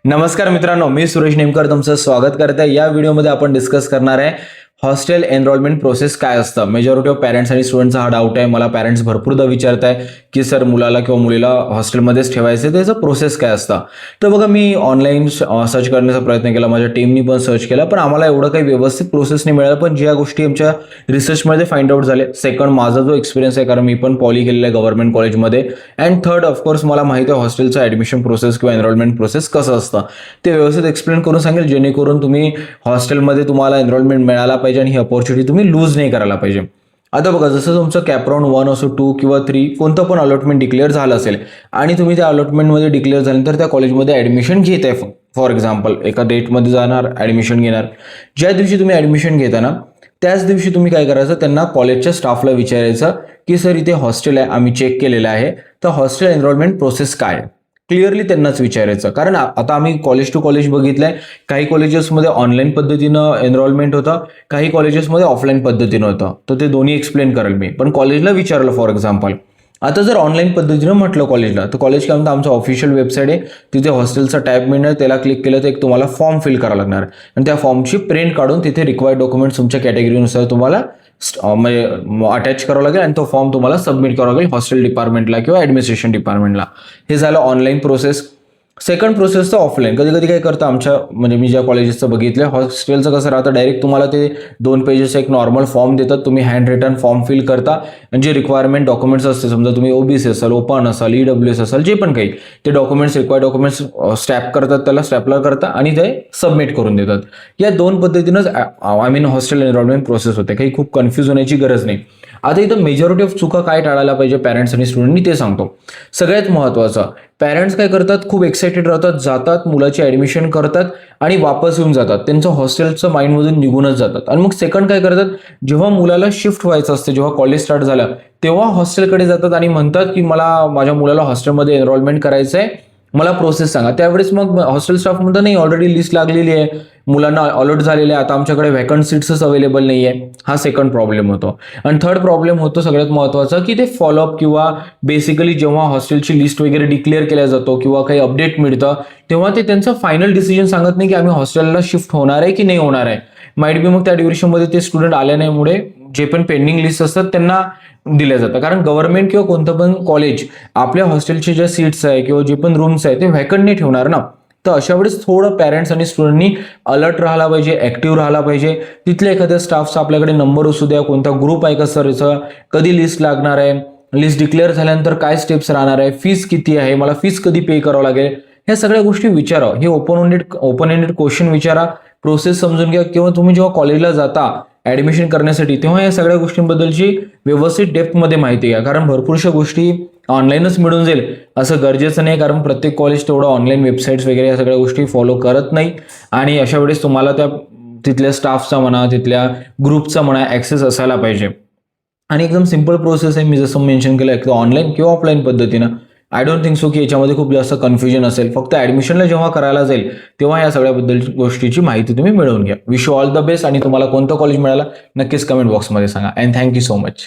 नमस्कार मित्रांनो, मी सुरेश नेमकर तुमचं स्वागत करते। या व्हिडिओमध्ये आपण डिस्कस करणार आहे हॉस्टेल एनरोलमेंट प्रोसेस काय असतं। मेजॉरिटी ऑफ पेरेंट्स आणि स्टुडंटचा हा डाऊट आहे। मला पेरेंट्स भरपूरदा विचारताय की सर मुलाला किंवा मुलीला हॉस्टेलमध्येच ठेवायचं आहे, त्याचं प्रोसेस काय असतं। तर बघा, मी ऑनलाईन सर्च करण्याचा प्रयत्न केला, माझ्या टीमनी पण सर्च केला, पण आम्हाला एवढं काही व्यवस्थित प्रोसेस नाही मिळालं। पण ज्या गोष्टी आमच्या रिसर्चमध्ये फाइंड आउट झाले, सेकंड माझा जो एक्सपिरियन्स आहे, कारण मी पण पॉली केलेलं आहे गव्हर्नमेंट कॉलेजमध्ये, अँड थर्ड ऑफकोर्स मला माहिती आहे हॉस्टेलचं ॲडमिशन प्रोसेस किंवा एनरोलमेंट प्रोसेस कसं असतं, ते व्यवस्थित एक्सप्लेन करून सांगेल, जेणेकरून तुम्ही हॉस्टेलमध्ये तुम्हाला एनरोलमेंट मिळाला पाहिजे आणि ही अपॉर्च्युनिटी तुम्ही लूज नाही करायला पाहिजे। आता बघा, जसं तुमचं कॅपराउंड 1 असो 2 किंवा 3 कोणतं पण अलॉटमेंट डिक्लेअर झालं असेल आणि तुम्ही त्या अलॉटमेंटमध्ये डिक्लेअर झाल्यानंतर त्या कॉलेजमध्ये ॲडमिशन घेत आहे, फॉर एक्झाम्पल एका डेटमध्ये जाणार, ॲडमिशन घेणार। ज्या दिवशी तुम्ही ॲडमिशन घेता ना, त्याच दिवशी तुम्ही काय करायचं, त्यांना कॉलेजच्या स्टाफला विचारायचं की सर इथे हॉस्टेल आहे, आम्ही चेक केलेलं आहे, तर हॉस्टेल एनरोलमेंट प्रोसेस काय आहे, क्लिअरली त्यांनाच विचारायचं। कारण आता आम्ही कॉलेज टू कॉलेज बघितलंय, काही कॉलेजेसमध्ये ऑनलाईन पद्धतीनं एनरोलमेंट होतं, काही कॉलेजेसमध्ये ऑफलाईन पद्धतीनं होतं, तर ते दोन्ही एक्सप्लेन करेल मी। पण कॉलेजला विचारलं फॉर एक्झाम्पल, आता जर ऑनलाईन पद्धतीनं म्हटलं कॉलेजला, तर कॉलेज काय म्हणतं, आमचं ऑफिशियल वेबसाईट आहे, तिथे हॉस्टेलचा टॅब मिळणार, त्याला क्लिक केलं तर एक तुम्हाला फॉर्म फिल करावा लागणार आणि त्या फॉर्मची प्रिंट काढून तिथे रिक्वायर्ड डॉक्युमेंट्स तुमच्या कॅटेगरीनुसार तुम्हाला म्हणजे अटॅच करावं लागेल आणि तो फॉर्म तुम्हाला सबमिट करावा लागेल हॉस्टेल डिपार्टमेंटला किंवा ॲडमिनिस्ट्रेशन डिपार्टमेंटला। हे झालं ऑनलाईन प्रोसेस। सेकंड प्रोसेस तर ऑफलाईन। कधी कधी काय करतं आमच्या, म्हणजे मी ज्या कॉलेजेसचं बघितलं, हॉस्टेलचं कसं राहतं, डायरेक्ट तुम्हाला ते 2 पेजेस एक नॉर्मल फॉर्म देतात, तुम्ही हँड रिटन फॉर्म फिल करता आणि जे रिक्वायरमेंट डॉक्युमेंट्स असते, समजा तुम्ही ओबीसी असाल, ओपन असाल, EWS असाल, जे पण काही ते डॉक्युमेंट्स, रिक्वायर्ड डॉक्युमेंट्स स्टॅप करतात, त्याला स्टॅपलर करता आणि ते सबमिट करून देतात। या 2 पद्धतीनंच हॉस्टेल एनरोलमेंट प्रोसेस होते, काही खूप कन्फ्यूज होण्याची गरज नाही। आता इथं मेजॉरिटी ऑफ चुका काय टाळायला पाहिजे पॅरेंट्स आणि स्टुडंटनी ते सांगतो। सगळ्यात महत्त्वाचं, पॅरेंट्स काय करतात, खूप एक्साइटेड राहतात, जातात, मुलाची ॲडमिशन करतात आणि वापस येऊन जातात, त्यांचं हॉस्टेलचं माइंडमधून निघूनच जातात। आणि मग सेकंड काय करतात, जेव्हा मुलाला शिफ्ट व्हायचं असते, जेव्हा कॉलेज स्टार्ट झालं, तेव्हा हॉस्टेलकडे जातात आणि म्हणतात की मला माझ्या मुलाला हॉस्टेलमध्ये एनरोलमेंट करायचं आहे, मला प्रोसेस सांगा। त्यावेळेस मग हॉस्टेल स्टाफ म्हणतो नाही, ऑलरेडी लिस्ट लागलेली आहे, मुलांना अलॉट झालेले आहे, आता आमच्याकडे व्हॅकंट सीट्सच अवेलेबल नाही आहे। हा सेकंड प्रॉब्लेम होतो। आणि थर्ड प्रॉब्लेम होतो सगळ्यात महत्त्वाचा, की ते फॉलोअप किंवा बेसिकली जेव्हा हॉस्टेलची लिस्ट वगैरे डिक्लेअर केल्या जातो किंवा काही अपडेट मिळतं, तेव्हा ते त्यांचं फायनल डिसिजन सांगत नाही की आम्ही हॉस्टेलला शिफ्ट होणार आहे की नाही होणार आहे। माइट बी मग त्या ड्युरेशनमध्ये ते स्टुडंट आल्यामुळे जे पण पेंडिंग लिस्ट असतात त्यांना दिल्या जातं, कारण गव्हर्नमेंट किंवा कोणतं पण कॉलेज आपल्या हॉस्टेलचे ज्या सीट्स आहे किंवा जे पण रूम्स आहे ते व्हॅकंट नाही ठेवणार ना। तर अशा वेळेस थोडं पॅरेंट्स आणि स्टुडंटनी अलर्ट राहायला पाहिजे, ॲक्टिव्ह राहायला पाहिजे। तिथल्या एखाद्या स्टाफचा आपल्याकडे नंबर असू द्या, कोणता ग्रुप आहे का सर याचा, कधी लिस्ट लागणार आहे, लिस्ट डिक्लेअर झाल्यानंतर काय स्टेप्स राहणार आहे, फीस किती आहे, मला फीस कधी पे करावं लागेल, ह्या सगळ्या गोष्टी विचारा। हे ओपन एंडेड क्वेश्चन विचारा, प्रोसेस समजून घ्या, किंवा तुम्ही जेव्हा कॉलेजला जाता ॲडमिशन करण्यासाठी तेव्हा या सगळ्या गोष्टींबद्दलची व्यवस्थित डेप्थमध्ये माहिती घ्या, कारण भरपूरशा गोष्टी ऑनलाईनच मिळून जाईल असं गरजेचं नाही, कारण प्रत्येक कॉलेज तेवढं ऑनलाईन वेबसाईट्स वगैरे या सगळ्या गोष्टी फॉलो करत नाही। आणि अशा वेळेस तुम्हाला त्या तिथल्या स्टाफचा म्हणा, तिथल्या ग्रुपचा म्हणा ॲक्सेस असायला पाहिजे। आणि एकदम सिंपल प्रोसेस आहे, मी जसं मेन्शन केलं, एक ऑनलाईन किंवा ऑफलाईन पद्धतीनं। आय डोंट थिंक सो की याच्यामध्ये खूप जास्त कन्फ्युजन असेल, फक्त ॲडमिशनला जेव्हा करायला जाईल तेव्हा या सगळ्याबद्दल गोष्टीची माहिती तुम्ही मिळवून घ्या। Wish you all the best, आणि तुम्हाला कोणतं कॉलेज मिळालं नक्कीच कमेंट बॉक्समध्ये सांगा। And thank you so much.